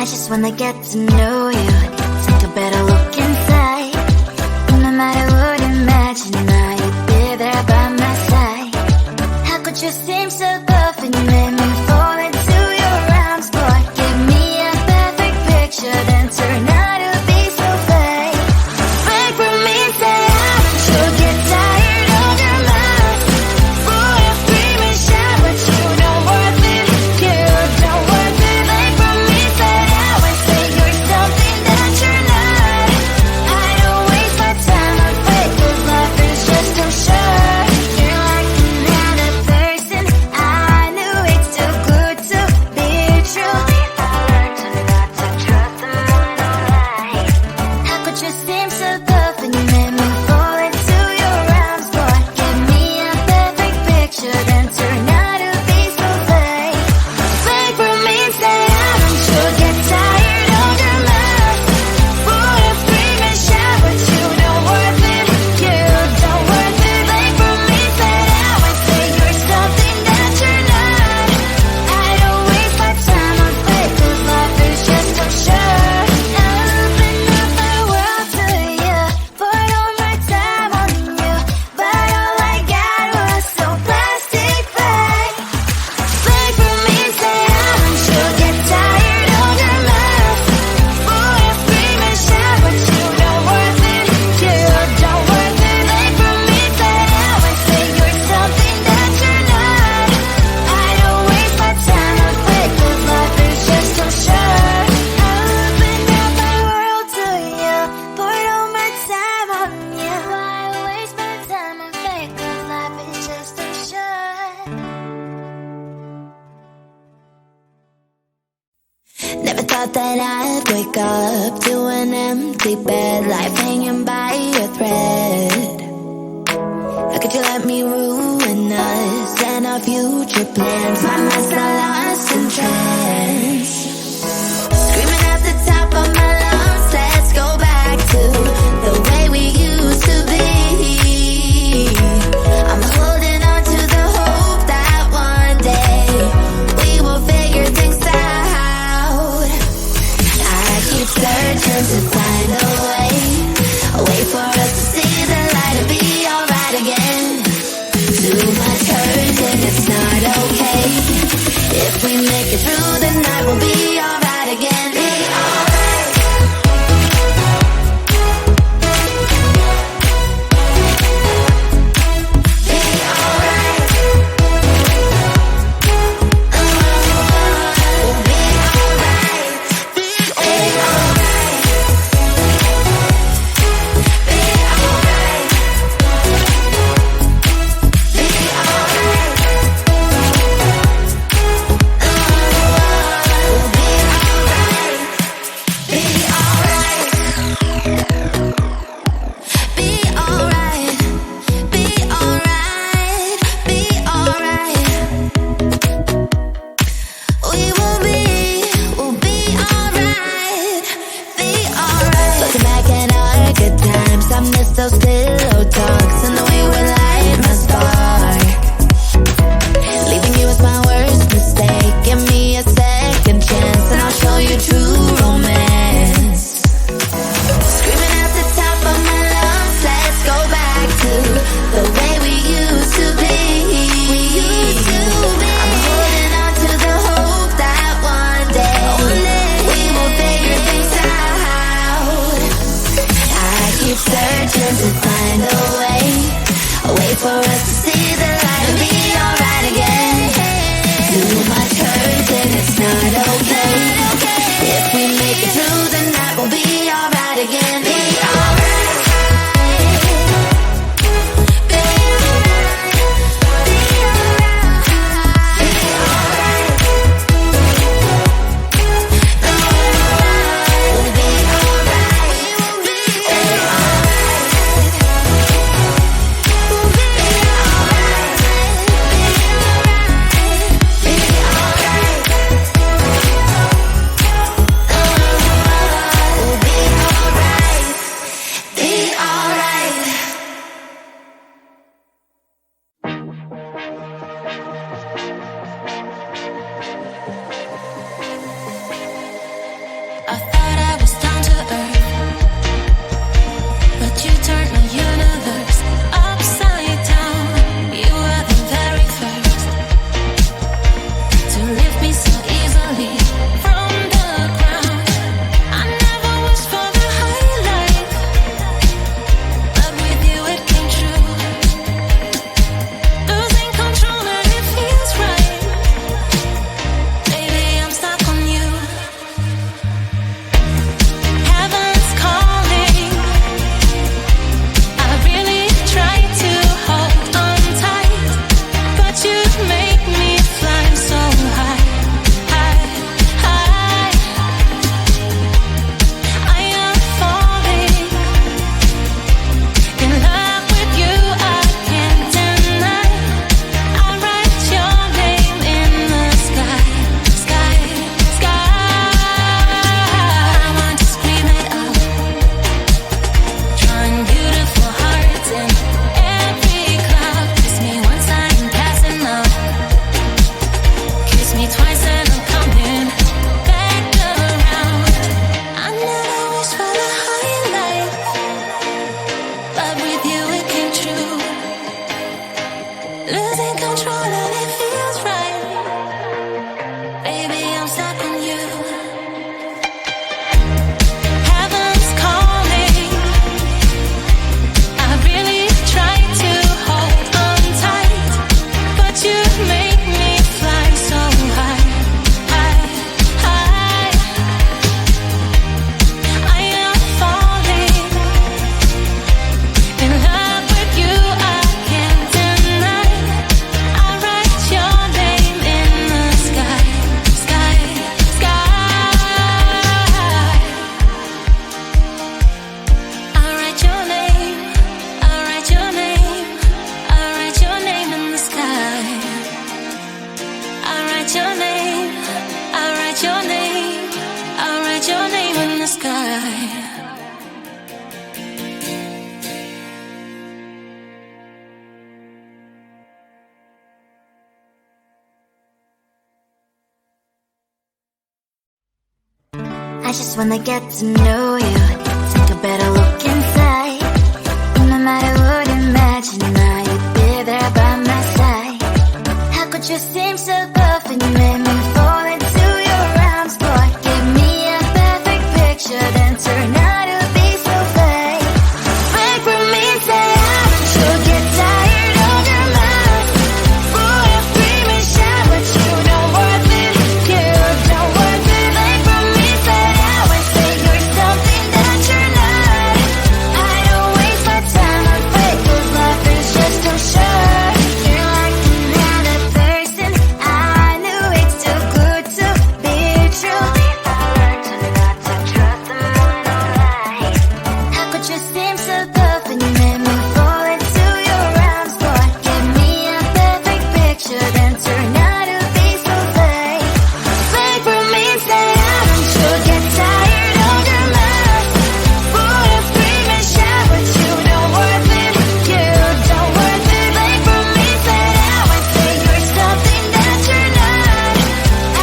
I just wanna get to know you, take a better look inside. No matter what, imagine now you'd be there by my side. How could you seem so tough and you made me fall into your arms, boy? Give me a perfect picture, then turn out to be so fake. Fake for me, say you'll get tired of your mouth. Full of scream and shout, but you don't worth it. You don't worth it. Fake for me, say you're something that you're not. I don't waste my time on fake, 'cause life is just too short. You're like another person. I knew it's too good to be true. I learned to not to trust them when I lie. How could you seem so tough and you made me fall into your arms, boy? Give me a perfect picture, then turn out to be so fake. Fake for me, say you'll get tired of your mouth. Full of scream and shout, but you don't worth it. You don't worth it. Fake for me, say you're something that you're not. I don't waste my time on fake, 'cause life is just too short. Open up my world to you, put all my time on you, but all I got was so plastic fake. Fake for me, say you'll get tired of your mouth. Full of scream and shout, but you don't worth it. You don't worth it. Fake for me, say you're something that you're not. I don't waste my time on fake, 'cause life is just too short. Open up my world to you, put all my time on you. Why waste my time on fake, 'cause life is just too short. Never thought that I'd wake up to an empty bed, life hanging by a thread. How could you let me ruin us and our future plans? My mind's not lost in trance. Screaming at the top of my lungs, let's go back to the way we used to be. I'm holding on to the hope that one day we will figure things out. I keep searching to find a way for us to see the light and be alright again. Too much hurt and it's not okay. If we make it through the night, we'll be alright again. Be alright. Be alright. We'll be alright. Be alright. Be alright. Be alright. We'll be alright. Be alright. Be alright. Be alright. Be alright. We'll be alright. Be alright. Looking back at our good times, I miss those pillow talks and the way we light my spark. Leaving you was my worst mistake. Give me a second chance and I'll show you true romance. Screaming at the top of my lungs, let's go back to the way we used to be. We used to be. I'm holding on to the hope that one day we will figure things out. I keep searching to find a I just wanna get to know you, take a better look inside. No matter what, imagine now you'd be there by my side. How could you seem so tough and you made me fall into your arms, boy? Give me a perfect picture, then turn out to be so fake. Break from me and say I should get tired of your mouth. Boy, I scream and shout, but you don't worth it. You don't worth it. Break from me, say I would say you're something that you're not. I don't waste my time on fake, 'cause life is just too short. You're like another person. I knew it's too good to be true. I learned to not to trust them when I lie. How could you seem so tough and you made me fall into your arms, boy? Give me a perfect picture, then turn out to be so fake. Fake from me and say I should get tired of your mouth. Boy, I scream and shout, but you don't worth it. You don't worth it. Fake from me, say I would say you're something that you're not.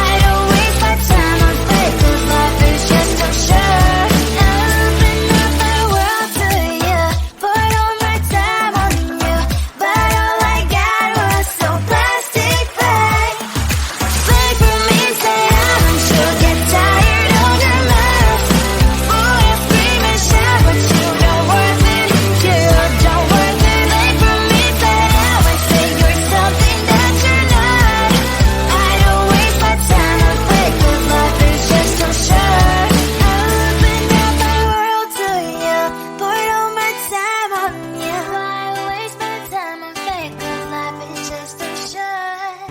I don't waste my time on fake, 'cause life is just too short. Open up my world to you, poured all my time on you, but all I got was so plastic fake. Fake from me, say I should get tired of your mouth. Boy, I scream and shout, but you don't worth it. You don't worth it. Fake from me, say I would say you're something that you're not. I don't waste my time on fake, 'cause life is just too short. Open up my world to you, poured all my time on you. Why waste my time on fake, 'cause life is just too short.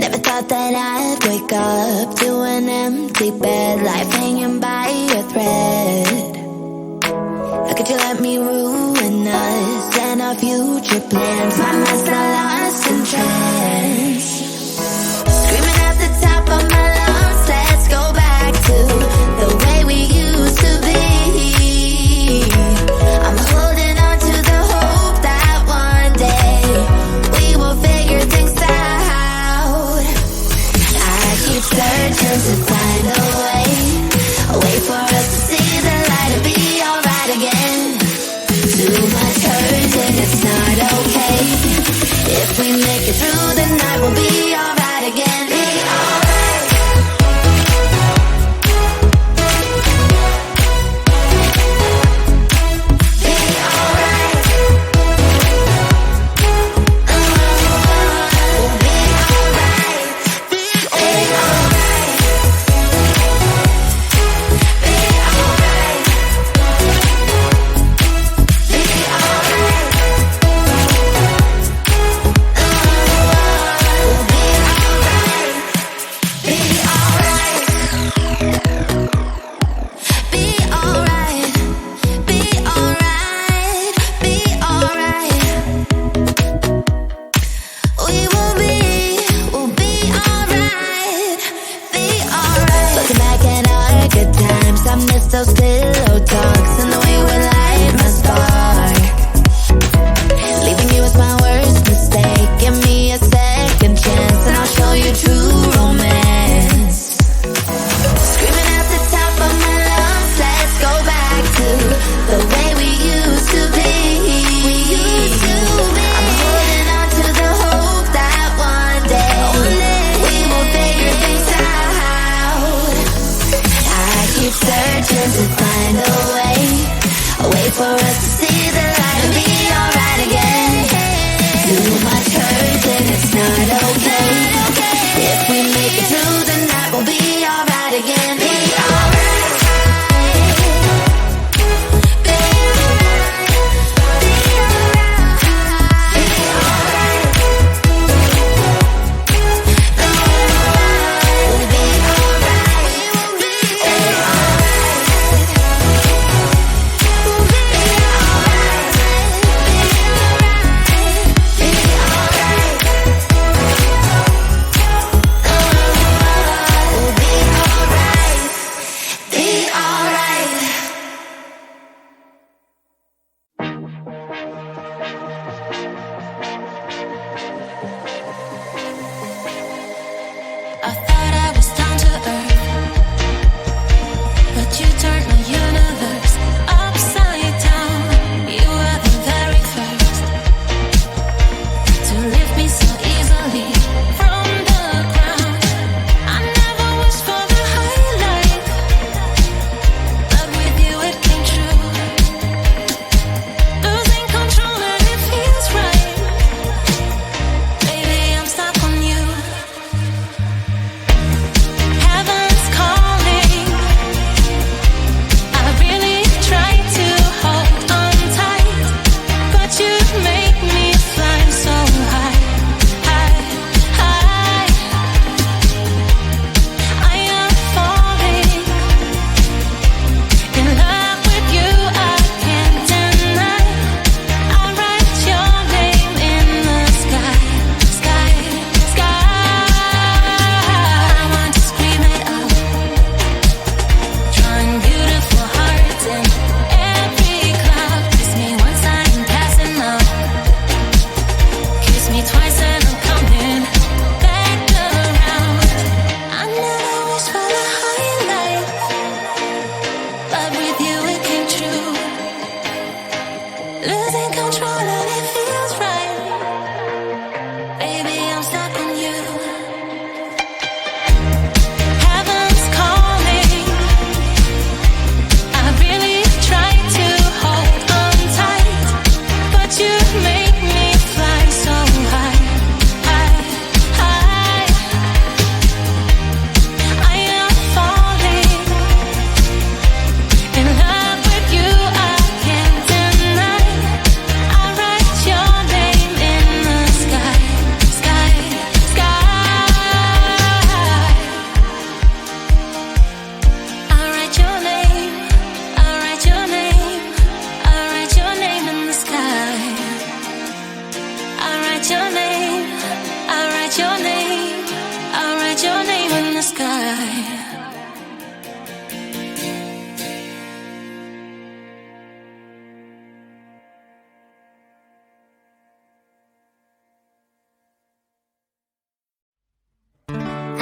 Never thought that I'd wake up to an empty bed, life hanging by a thread. How could you let me ruin us and our future plans? My mind's not lost in trance. Screaming at the top of my lungs, let's go back to the way we used to be. I'm holding on to the hope that one day we will figure things out. through the night, we'll be alright again. Be alright.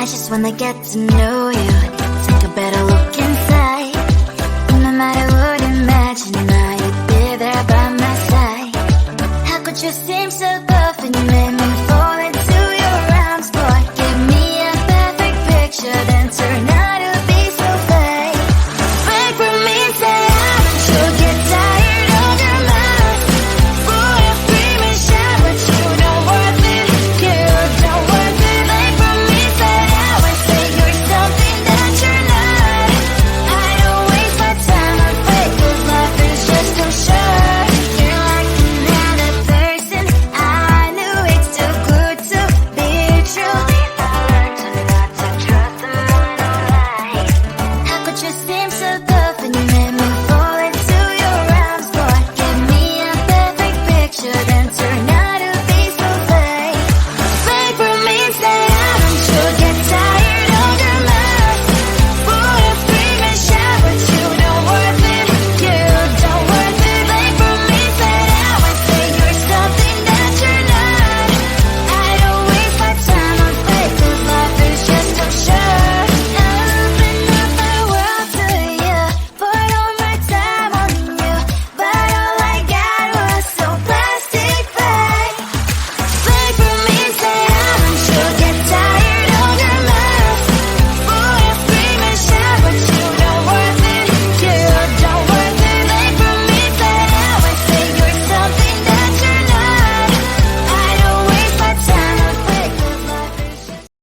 I just wanna get to know you, take a better look inside. No matter what you imagine, now you'd be there by my side. How could you seem so good when you made me